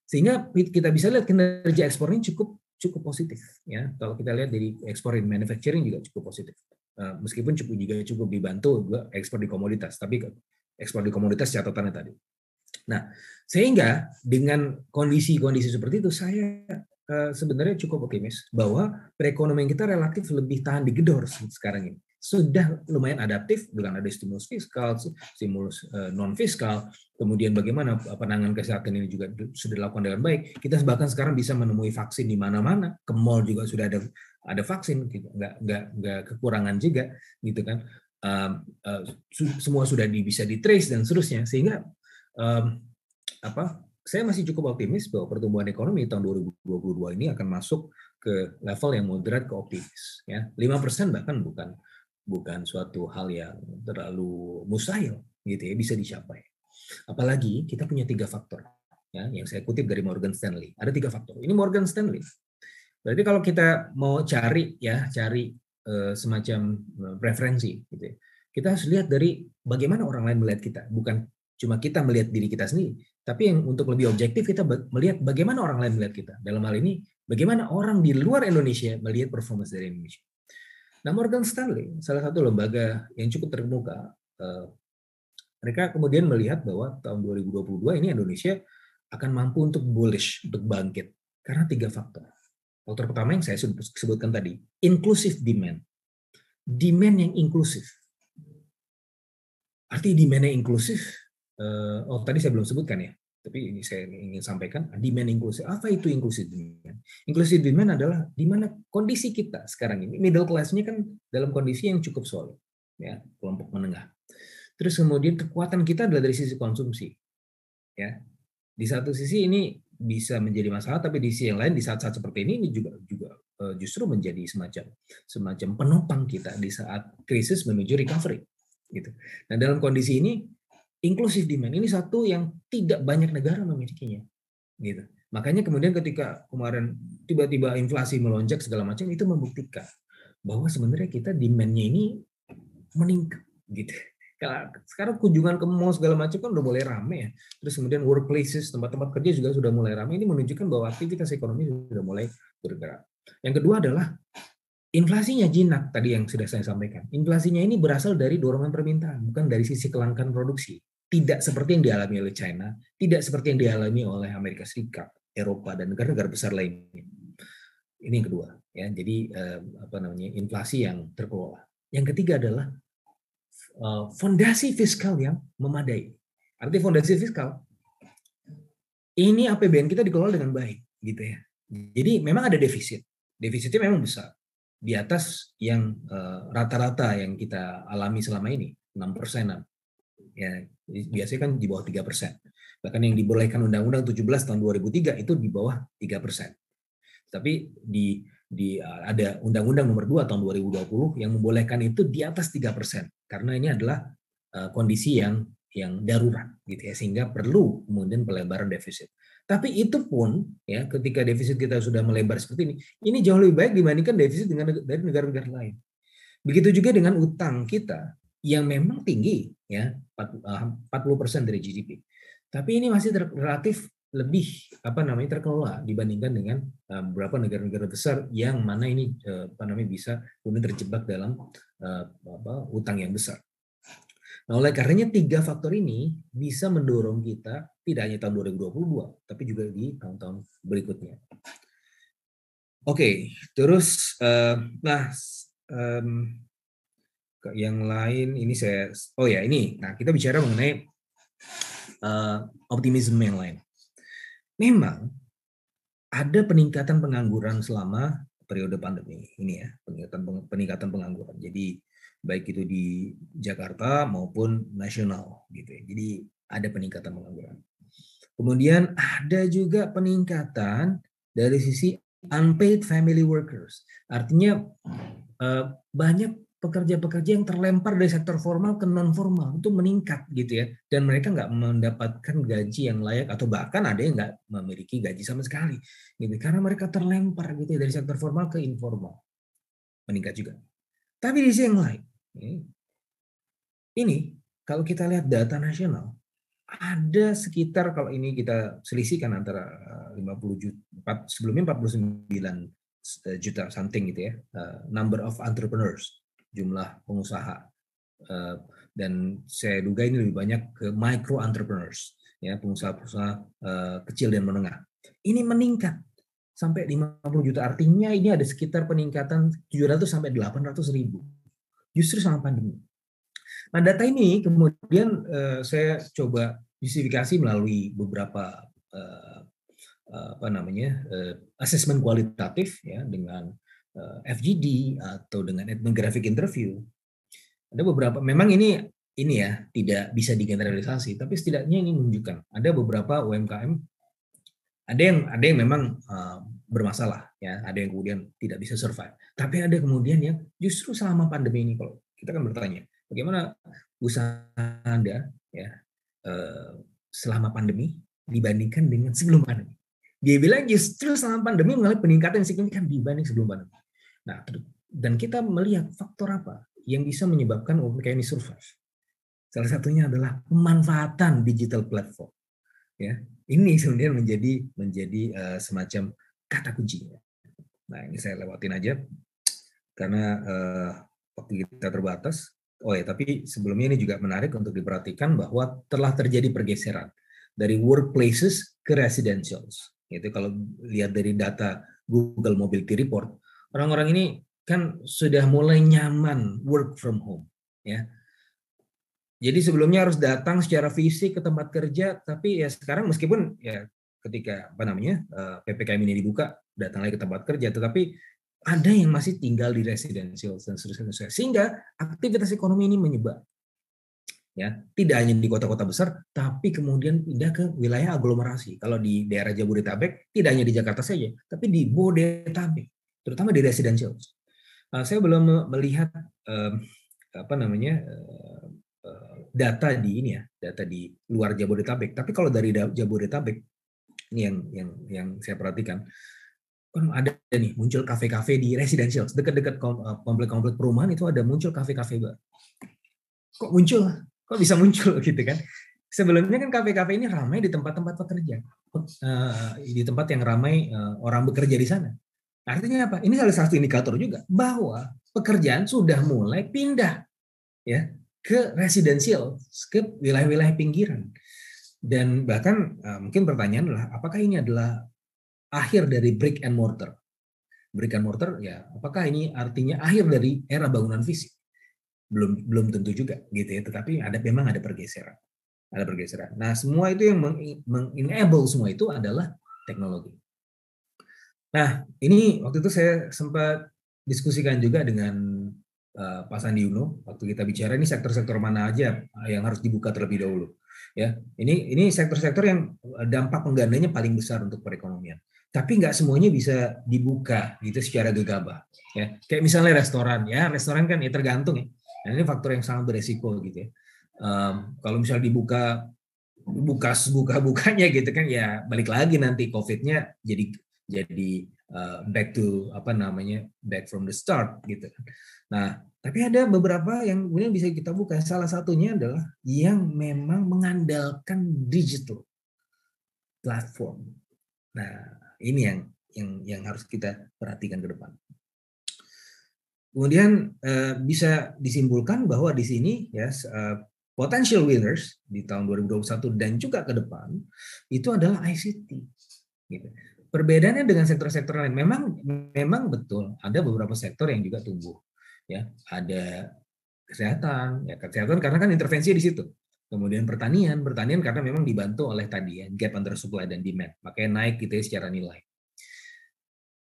Speaker 1: Sehingga kita bisa lihat kinerja ekspornya cukup positif, ya. Kalau kita lihat dari ekspor in manufacturing juga cukup positif. Meskipun cukup dibantu juga ekspor di komoditas, tapi ekspor di komoditas catatannya tadi. Nah, sehingga dengan kondisi-kondisi seperti itu, saya sebenarnya cukup optimis bahwa perekonomian kita relatif lebih tahan digedor sekarang ini. Sudah lumayan adaptif dengan ada stimulus fiskal, stimulus non fiskal, kemudian bagaimana penanganan kesehatan ini juga sudah dilakukan dengan baik. Kita bahkan sekarang bisa menemui vaksin di mana-mana, ke mall juga sudah ada vaksin, gitu. nggak kekurangan juga, gitu kan. Semua sudah bisa di-trace dan seterusnya, sehingga saya masih cukup optimis bahwa pertumbuhan ekonomi tahun 2022 ini akan masuk ke level yang moderat ke optimis, ya. 5% bahkan bukan suatu hal yang terlalu mustahil, gitu ya, bisa dicapai. Apalagi kita punya 3 faktor, ya, yang saya kutip dari Morgan Stanley. Ada 3 faktor. Ini Morgan Stanley. Berarti kalau kita mau cari semacam preferensi, gitu ya, kita harus lihat dari bagaimana orang lain melihat kita, bukan cuma kita melihat diri kita sendiri, tapi yang untuk lebih objektif kita melihat bagaimana orang lain melihat kita. Dalam hal ini, bagaimana orang di luar Indonesia melihat performance dari Indonesia. Nah, Morgan Stanley, salah satu lembaga yang cukup terkemuka, mereka kemudian melihat bahwa tahun 2022 ini Indonesia akan mampu untuk bullish, untuk bangkit, karena 3 faktor. Faktor pertama yang saya sebutkan tadi, inclusive demand. Demand yang inklusif. Arti demand yang inklusif, tadi saya belum sebutkan ya, tapi ini saya ingin sampaikan, demand inklusif. Apa itu inclusive demand? Inclusive demand adalah di mana kondisi kita sekarang ini, middle class-nya kan dalam kondisi yang cukup solid, ya, kelompok menengah. Terus kemudian kekuatan kita adalah dari sisi konsumsi, ya. Di satu sisi ini bisa menjadi masalah, tapi di sisi yang lain di saat-saat seperti ini juga justru menjadi semacam penopang kita di saat krisis menuju recovery, gitu. Nah, dalam kondisi ini inclusive demand ini satu yang tidak banyak negara memilikinya, gitu. Makanya kemudian ketika kemarin tiba-tiba inflasi melonjak segala macam, itu membuktikan bahwa sebenarnya kita demand-nya ini meningkat, gitu. Sekarang kunjungan ke mall segala macam kan udah mulai rame ya. Terus kemudian workplaces, tempat-tempat kerja juga sudah mulai rame. Ini menunjukkan bahwa aktivitas ekonomi sudah mulai bergerak. Yang kedua adalah inflasinya jinak tadi yang sudah saya sampaikan. Inflasinya ini berasal dari dorongan permintaan, bukan dari sisi kelangkaan produksi. Tidak seperti yang dialami oleh China, tidak seperti yang dialami oleh Amerika Serikat, Eropa, dan negara-negara besar lainnya. Ini yang kedua, ya. Jadi inflasi yang terkelola. Yang ketiga adalah fondasi fiskal yang memadai. Arti fondasi fiskal, ini APBN kita dikelola dengan baik, gitu ya. Jadi memang ada defisit. Defisitnya memang besar. Di atas yang rata-rata yang kita alami selama ini, 6%. Ya, biasanya kan di bawah 3%. Bahkan yang dibolehkan Undang-Undang 17 tahun 2003 itu di bawah 3%. Tapi ada Undang-Undang nomor 2 tahun 2020 yang membolehkan itu di atas 3%. Karena ini adalah kondisi yang darurat, gitu ya, sehingga perlu kemudian pelebaran defisit. Tapi itu pun ya, ketika defisit kita sudah melebar seperti ini jauh lebih baik dibandingkan defisit dari negara-negara lain. Begitu juga dengan utang kita yang memang tinggi, ya, 40% dari GDP. Tapi ini masih relatif lebih terkelola dibandingkan dengan beberapa negara-negara besar yang mana ini bisa kemudian terjebak dalam utang yang besar. Nah, oleh karenanya 3 faktor ini bisa mendorong kita tidak hanya tahun 2022, tapi juga di tahun-tahun berikutnya. Oke, terus yang lain ini nah kita bicara mengenai optimisme yang lain. Memang ada peningkatan pengangguran selama periode pandemi ini ya, peningkatan pengangguran. Jadi baik itu di Jakarta maupun nasional gitu ya. Jadi ada peningkatan pengangguran. Kemudian ada juga peningkatan dari sisi unpaid family workers. Artinya banyak pekerja-pekerja yang terlempar dari sektor formal ke non formal itu meningkat gitu ya, dan mereka nggak mendapatkan gaji yang layak atau bahkan ada yang nggak memiliki gaji sama sekali gitu karena mereka terlempar gitu ya, dari sektor formal ke informal, meningkat juga. Tapi di sisi yang lain ini kalau kita lihat data nasional ada sekitar, kalau ini kita selisihkan antara 50 juta sebelumnya 49 juta something gitu ya, number of entrepreneurs, jumlah pengusaha, dan saya duga ini lebih banyak ke micro entrepreneurs ya, pengusaha-pengusaha kecil dan menengah. Ini meningkat sampai 50 juta, artinya ini ada sekitar peningkatan 700 sampai 800 ribu justru selama pandemi. Nah, data ini kemudian saya coba justifikasi melalui beberapa asesmen kualitatif ya, dengan FGD atau dengan ethnographic interview. Ada beberapa, memang ini ya tidak bisa digeneralisasi, tapi setidaknya ini menunjukkan ada beberapa UMKM ada yang memang bermasalah ya, ada yang kemudian tidak bisa survive, tapi ada kemudian yang justru selama pandemi ini, kalau kita kan bertanya bagaimana usaha Anda ya selama pandemi dibandingkan dengan sebelum pandemi, dia bilang justru selama pandemi mengalami peningkatan yang signifikan dibanding sebelum pandemi. Nah, dan kita melihat faktor apa yang bisa menyebabkan UMKM ini survive. Salah satunya adalah pemanfaatan digital platform. Ya, ini sebenarnya menjadi semacam kata kunci. Nah, ini saya lewatin aja karena waktu kita terbatas. Oh ya, tapi sebelumnya ini juga menarik untuk diperhatikan bahwa telah terjadi pergeseran dari workplaces ke residentials. Itu kalau lihat dari data Google Mobility Report, orang-orang ini kan sudah mulai nyaman work from home, ya. Jadi sebelumnya harus datang secara fisik ke tempat kerja, tapi ya sekarang meskipun ya ketika PPKM ini dibuka, datang lagi ke tempat kerja, tetapi ada yang masih tinggal di residential dan seterusnya, sehingga aktivitas ekonomi ini menyebar. Ya, tidak hanya di kota-kota besar, tapi kemudian pindah ke wilayah aglomerasi. Kalau di daerah Jabodetabek, tidak hanya di Jakarta saja, tapi di Bodetabek, terutama di residential. Saya belum melihat data di luar Jabodetabek. Tapi kalau dari Jabodetabek, ini yang saya perhatikan, kan ada nih muncul kafe-kafe di residential, dekat-dekat komplek-komplek perumahan itu ada muncul kafe-kafe baru. Kok muncul? Kok bisa muncul gitu kan? Sebelumnya kan kafe-kafe ini ramai di tempat-tempat pekerja, di tempat yang ramai orang bekerja di sana. Artinya apa? Ini salah satu indikator juga bahwa pekerjaan sudah mulai pindah ya ke residential, ke wilayah-wilayah pinggiran. Dan bahkan mungkin pertanyaan adalah apakah ini adalah akhir dari brick and mortar? Brick and mortar ya, apakah ini artinya akhir dari era bangunan fisik? Belum tentu juga gitu ya, tetapi memang ada pergeseran. Ada pergeseran. Nah, semua itu yang mengenable semua itu adalah teknologi. Nah, ini waktu itu saya sempat diskusikan juga dengan Pak Sandi Uno waktu kita bicara ini sektor-sektor mana aja yang harus dibuka terlebih dahulu. Ya, ini sektor-sektor yang dampak penggandanya paling besar untuk perekonomian. Tapi nggak semuanya bisa dibuka gitu secara gegabah. Ya, kayak misalnya restoran, ya restoran kan ya tergantung ya. Nah, ini faktor yang sangat beresiko gitu ya. Kalau misalnya bukanya gitu kan ya balik lagi nanti COVID-nya jadi back to back from the start gitu. Nah, tapi ada beberapa yang kemudian bisa kita buka. Salah satunya adalah yang memang mengandalkan digital platform. Nah, ini yang harus kita perhatikan ke depan. Kemudian bisa disimpulkan bahwa di sini ya potential winners di tahun 2021 dan juga ke depan itu adalah ICT. Gitu. Perbedaannya dengan sektor-sektor lain, memang betul ada beberapa sektor yang juga tumbuh. Ya, ada kesehatan karena kan intervensi di situ. Kemudian pertanian karena memang dibantu oleh tadi ya gap antara supply dan demand, makanya naik gitu ya secara nilai.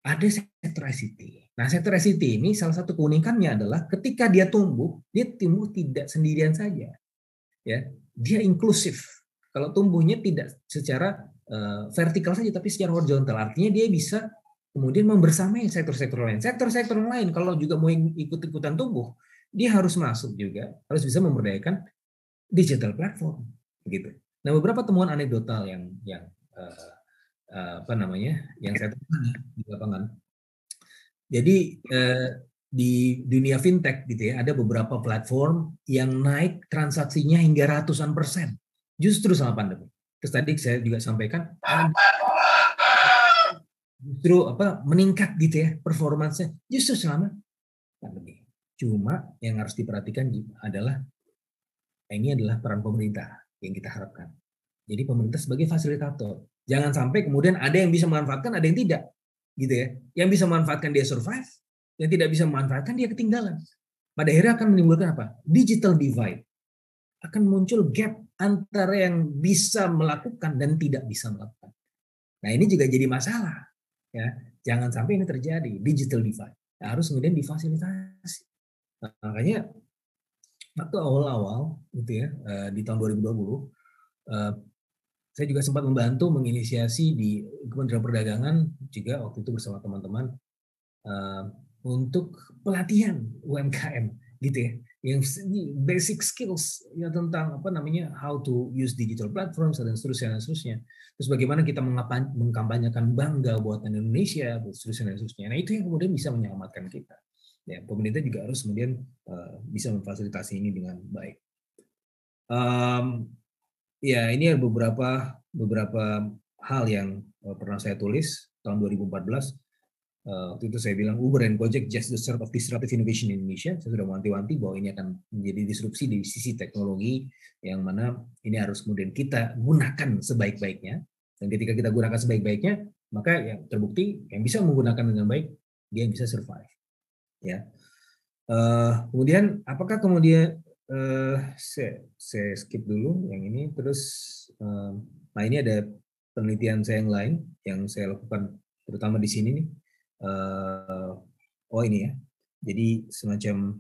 Speaker 1: ada sektor ICT. Nah, sektor ICT ini salah satu keunikannya adalah ketika dia tumbuh tidak sendirian saja, ya. Dia inklusif. Kalau tumbuhnya tidak secara vertikal saja, tapi secara horizontal. Artinya dia bisa kemudian membersamai sektor-sektor lain. Sektor-sektor lain kalau juga mau ikut-ikutan tumbuh, dia harus masuk juga, harus bisa memberdayakan digital platform, begitu. Nah, beberapa temuan anekdotal yang apa namanya, yang saya temukan di lapangan. Jadi di dunia fintech gitu ya, ada beberapa platform yang naik transaksinya hingga ratusan persen justru sama pandemi. Terus tadi saya juga sampaikan justru apa meningkat gitu ya performansnya justru selama pandemi. Cuma yang harus diperhatikan adalah ini adalah peran pemerintah yang kita harapkan. Jadi pemerintah sebagai fasilitator. Jangan sampai kemudian ada yang bisa memanfaatkan, ada yang tidak. Gitu ya. Yang bisa memanfaatkan dia survive, yang tidak bisa memanfaatkan dia ketinggalan. Pada akhirnya akan menimbulkan apa? Digital divide. Akan muncul gap antara yang bisa melakukan dan tidak bisa melakukan. Nah, ini juga jadi masalah. Ya, jangan sampai ini terjadi, digital divide. Nah, harus kemudian difasilitasi. Nah, makanya waktu awal-awal gitu ya, di tahun 2020 saya juga sempat membantu menginisiasi di Kementerian Perdagangan juga waktu itu bersama teman-teman untuk pelatihan UMKM gitu ya, yang basic skills ya tentang apa namanya how to use digital platforms dan seterusnya. Terus bagaimana kita mengkampanyekan bangga buatan Indonesia, seterusnya. Nah, itu yang kemudian bisa menyelamatkan kita. Ya, pemerintah juga harus kemudian bisa memfasilitasi ini dengan baik. Ya, ini ada beberapa hal yang pernah saya tulis tahun 2014. Waktu itu saya bilang Uber and Gojek just the start of disruptive innovation in Indonesia. Saya sudah mewanti-wanti bahwa ini akan menjadi disrupsi di sisi teknologi yang mana ini harus kemudian kita gunakan sebaik-baiknya. Dan ketika kita gunakan sebaik-baiknya, maka yang terbukti yang bisa menggunakan dengan baik dia bisa survive. Ya. Kemudian apakah kemudian saya skip dulu yang ini terus nah ini ada penelitian saya yang lain yang saya lakukan terutama di sini nih. Oh ini ya. Jadi semacam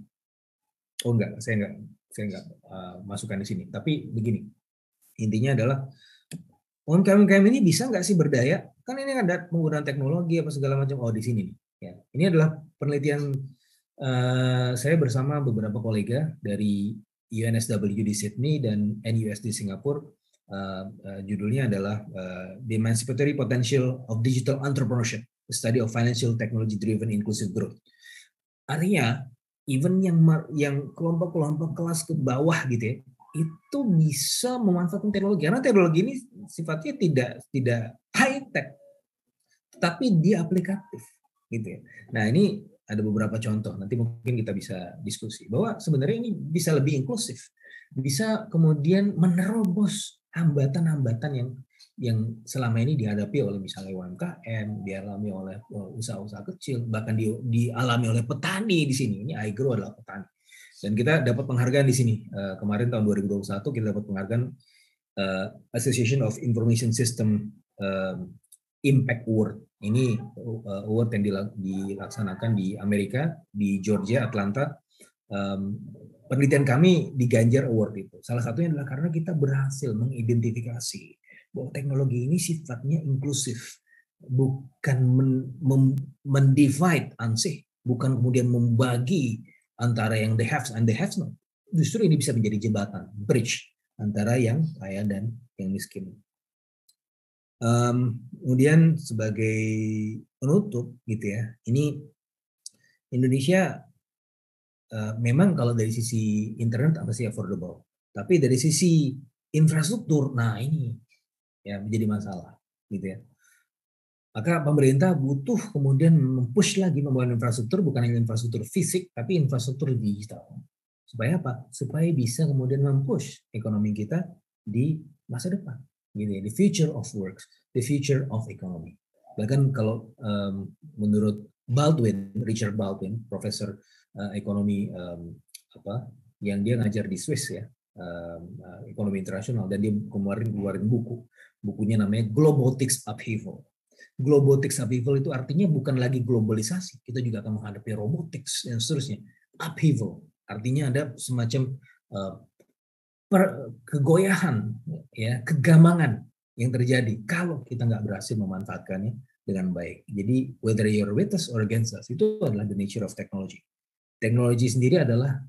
Speaker 1: saya enggak masukkan di sini. Tapi begini. Intinya adalah UMKM ini bisa nggak sih berdaya? Kan ini ada penggunaan teknologi apa segala macam. Oh di sini nih. Ya. Ini adalah penelitian saya bersama beberapa kolega dari UNSW di Sydney dan NUS di Singapura. Judulnya adalah The Emancipatory Potential of Digital Entrepreneurship, The Study of Financial Technology Driven Inclusive Growth. Artinya, even yang kelompok-kelompok kelas ke bawah gitu ya, itu bisa memanfaatkan teknologi. Karena teknologi ini sifatnya tidak high tech, tapi dia aplikatif gitu ya. Nah, ini ada beberapa contoh, nanti mungkin kita bisa diskusi bahwa sebenarnya ini bisa lebih inklusif, bisa kemudian menerobos hambatan-hambatan yang selama ini dihadapi oleh misalnya UMKM, dialami oleh usaha-usaha kecil, bahkan dialami oleh petani di sini. Ini iGrow adalah petani. Dan kita dapat penghargaan di sini. Kemarin tahun 2021 kita dapat penghargaan Association of Information System Impact Award. Ini award yang dilaksanakan di Amerika, di Georgia, Atlanta. Penelitian kami diganjar award itu. Salah satunya adalah karena kita berhasil mengidentifikasi bahwa teknologi ini sifatnya inklusif, bukan mendivide ansih, bukan kemudian membagi antara yang the haves and the have not. Justru ini bisa menjadi jembatan, bridge antara yang kaya dan yang miskin. Kemudian sebagai penutup gitu ya, ini Indonesia memang kalau dari sisi internet apa sih affordable, tapi dari sisi infrastruktur, nah ini ya menjadi masalah gitu ya. Maka pemerintah butuh kemudian mempush lagi membangun infrastruktur, bukan hanya infrastruktur fisik, tapi infrastruktur digital. Supaya apa? Supaya bisa kemudian mempush ekonomi kita di masa depan. Gitu ya, the future of work, the future of economy. Bahkan kalau menurut Richard Baldwin, profesor ekonomi yang dia ngajar di Swiss ya, ekonomi internasional, dan dia kemarin keluarin bukunya namanya Globotics Upheaval. Globotics upheaval itu artinya bukan lagi globalisasi, kita juga akan menghadapi robotics dan seterusnya. Upheaval artinya ada semacam kegoyahan, ya, kegamangan yang terjadi kalau kita nggak berhasil memanfaatkannya dengan baik. Jadi whether you're with us or against us, itu adalah the nature of technology. Teknologi sendiri adalah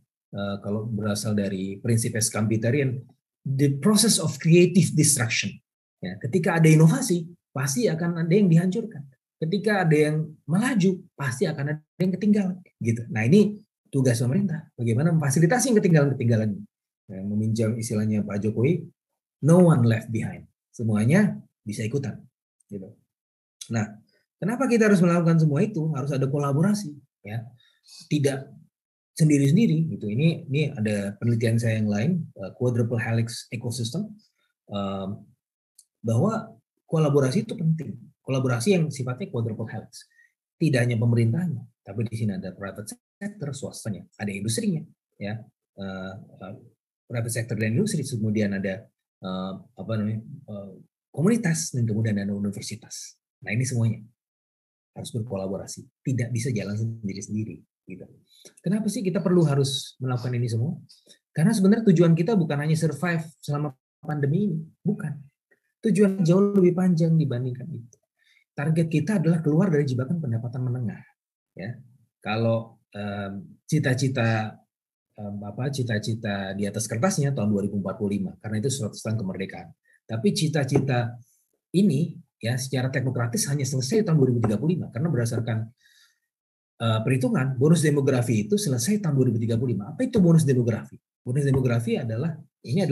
Speaker 1: kalau berasal dari prinsip Campiterian, the process of creative destruction. Ya, ketika ada inovasi, pasti akan ada yang dihancurkan. Ketika ada yang melaju, pasti akan ada yang ketinggalan. Gitu. Nah, ini tugas pemerintah. Bagaimana memfasilitasi yang ketinggalan-ketinggalan. Ya, meminjam istilahnya Pak Jokowi, no one left behind. Semuanya bisa ikutan. Gitu. Nah, kenapa kita harus melakukan semua itu? Harus ada kolaborasi. Ya, tidak sendiri-sendiri gitu. Ini ada penelitian saya yang lain, quadruple helix ecosystem, bahwa kolaborasi itu penting. Kolaborasi yang sifatnya quadruple helix. Tidak hanya pemerintahnya, tapi di sini ada private sector, swastanya, ada industrinya, ya, private sector dan industri, kemudian ada komunitas, dan kemudian ada universitas. Nah, ini semuanya harus berkolaborasi, tidak bisa jalan sendiri-sendiri. Gitu. Kenapa sih kita perlu harus melakukan ini semua? Karena sebenarnya tujuan kita bukan hanya survive selama pandemi ini, bukan. Tujuan jauh lebih panjang dibandingkan itu. Target kita adalah keluar dari jebakan pendapatan menengah. Ya, kalau cita-cita di atas kertasnya tahun 2045, karena itu 100 tahun kemerdekaan. Tapi cita-cita ini ya secara teknokratis hanya selesai tahun 2035 karena berdasarkan perhitungan bonus demografi itu selesai tahun 2035. Apa itu bonus demografi? Bonus demografi adalah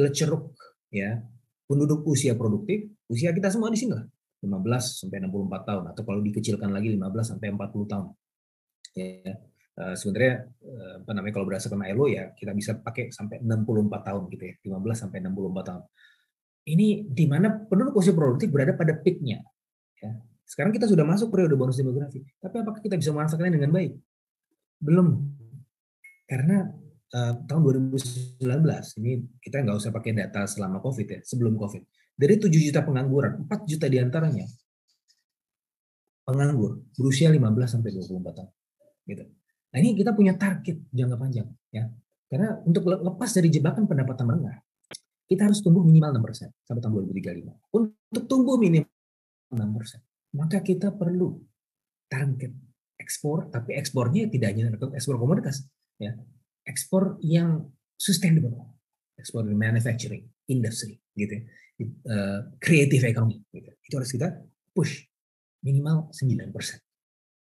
Speaker 1: ceruk ya penduduk usia produktif, usia kita semua di sini lah, 15 sampai 64 tahun atau kalau dikecilkan lagi 15 sampai 40 tahun. Ya. Sebenarnya kalau berdasarkan ILO ya kita bisa pakai sampai 64 tahun gitu ya, 15 sampai 64 tahun. Ini di mana penduduk usia produktif berada pada peak-nya. Ya. Sekarang kita sudah masuk periode bonus demografi, tapi apakah kita bisa memanfaatkannya dengan baik? Belum. Karena tahun 2019, ini kita nggak usah pakai data selama COVID ya, sebelum COVID. Dari 7 juta pengangguran, 4 juta diantaranya penganggur berusia 15 sampai 24 tahun. Gitu. Nah, ini kita punya target jangka panjang. Ya. Karena untuk lepas dari jebakan pendapatan menengah, kita harus tumbuh minimal 6% sampai tahun 2035. Untuk tumbuh minimal 6%, maka kita perlu target ekspor, tapi ekspornya tidak hanya ekspor komoditas, ya, ekspor yang sustainable, ekspor manufacturing, industry, gitu, creative economy, gitu. Itu harus kita push minimal 9%.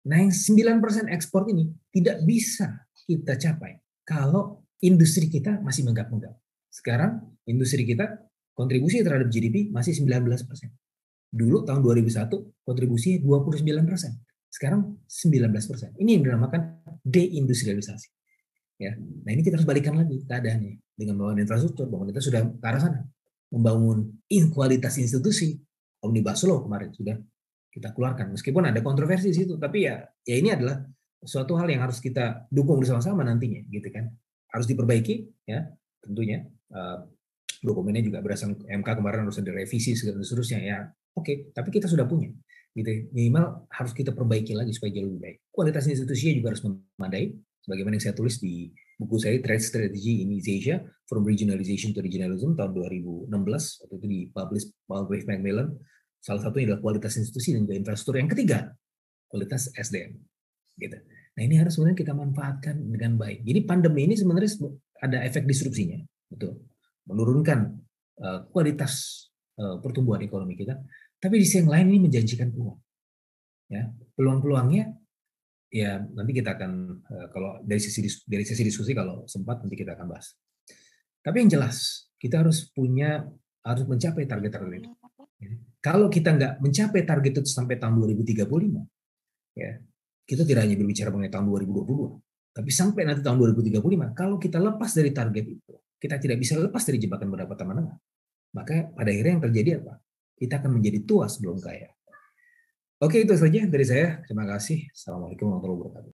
Speaker 1: Nah, yang 9% ekspor ini tidak bisa kita capai kalau industri kita masih menggap-menggap. Sekarang industri kita kontribusi terhadap GDP masih 19%. Dulu tahun 2001 kontribusinya 29%. Sekarang 19%. Ini yang dinamakan deindustrialisasi. Ya. Nah, ini kita harus balikan lagi keadaannya dengan membangun infrastruktur. Pemerintah sudah ke arah sana. Membangun kualitas institusi. Omnibus Law kemarin sudah kita keluarkan. Meskipun ada kontroversi di situ, tapi ya ini adalah suatu hal yang harus kita dukung bersama-sama nantinya, gitu kan. Harus diperbaiki, ya tentunya. Dokumennya juga berasal MK kemarin harus ada revisi segala seterusnya ya. Oke, tapi kita sudah punya. Gitu. Minimal harus kita perbaiki lagi supaya jauh lebih baik. Kualitas institusinya juga harus memadai. Sebagaimana yang saya tulis di buku saya Trade Strategy in East Asia from Regionalization to Regionalism tahun 2016, waktu itu dipublish Palgrave Macmillan. Salah satunya adalah kualitas institusi dan juga infrastruktur. Yang ketiga, kualitas SDM. Gitu. Nah, ini harus sebenarnya kita manfaatkan dengan baik. Jadi pandemi ini sebenarnya ada efek disrupsinya, betul, menurunkan kualitas pertumbuhan ekonomi kita. Tapi di sisi yang lain ini menjanjikan peluang. Ya, peluang-peluangnya ya nanti kita akan kalau dari sesi diskusi kalau sempat nanti kita akan bahas. Tapi yang jelas kita harus mencapai target-target itu. Kalau kita nggak mencapai target itu sampai tahun 2035, ya kita tidak hanya berbicara mengenai tahun 2022, tapi sampai nanti tahun 2035, kalau kita lepas dari target itu, kita tidak bisa lepas dari jebakan pendapatan menengah. Maka pada akhirnya yang terjadi apa? Kita akan menjadi tua sebelum kaya. Oke, itu saja dari saya. Terima kasih. Assalamualaikum warahmatullahi wabarakatuh.